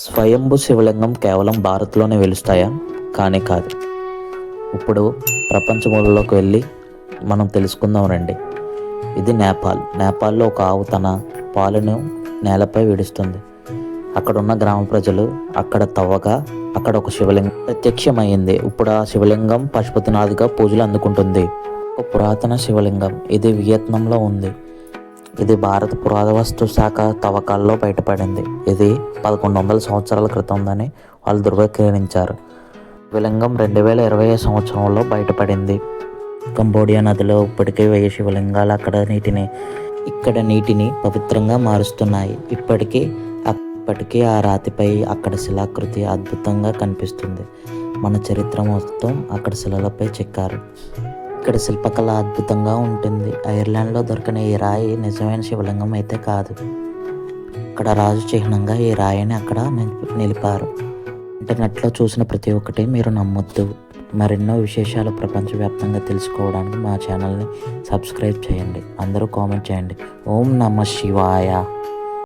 స్వయంభూ శివలింగం కేవలం భారత్లోనే వెలుస్తాయా? కానీ కాదు. ఇప్పుడు ప్రపంచ మూలలోకి వెళ్ళి మనం తెలుసుకుందాం రండి. ఇది నేపాల్లో ఒక ఆవు తన పాలను నేలపై విడుస్తుంది. అక్కడున్న గ్రామ ప్రజలు అక్కడ తవ్వగా అక్కడ ఒక శివలింగం ప్రత్యక్షమైంది. ఇప్పుడు ఆ శివలింగం పశుపతినాథ్గా పూజలు అందుకుంటుంది. ఒక పురాతన శివలింగం ఇది వియత్నంలో ఉంది. ఇది భారత పురావస్తు శాఖ తవ్వకాల్లో బయటపడింది. ఇది 1100 సంవత్సరాల క్రితందని వాళ్ళు ధృవీకరించారు. శివలింగం 2020 సంవత్సరంలో బయటపడింది. కంబోడియా నదిలో ఇప్పటికే 1000 శివలింగాలు ఇక్కడ నీటిని పవిత్రంగా మారుస్తున్నాయి. ఇప్పటికీ ఆ రాతిపై అక్కడ శిలాకృతి అద్భుతంగా కనిపిస్తుంది. మన చరిత్ర మొత్తం అక్కడ శిలలపై చెక్కారు. ఇక్కడ శిల్పకళ అద్భుతంగా ఉంటుంది. ఐర్లాండ్లో దొరికిన ఈ రాయి నిజమైన శివలింగం అయితే కాదు. అక్కడ రాజు చిహ్నంగా ఈ రాయిని అక్కడ నిలిపారు. ఇంటర్నెట్లో చూసిన ప్రతి ఒక్కటి మీరు నమ్మొద్దు. మరెన్నో విశేషాలు ప్రపంచవ్యాప్తంగా తెలుసుకోవడానికి మా ఛానల్ని సబ్స్క్రైబ్ చేయండి. అందరూ కామెంట్ చేయండి. ఓం నమః శివాయ.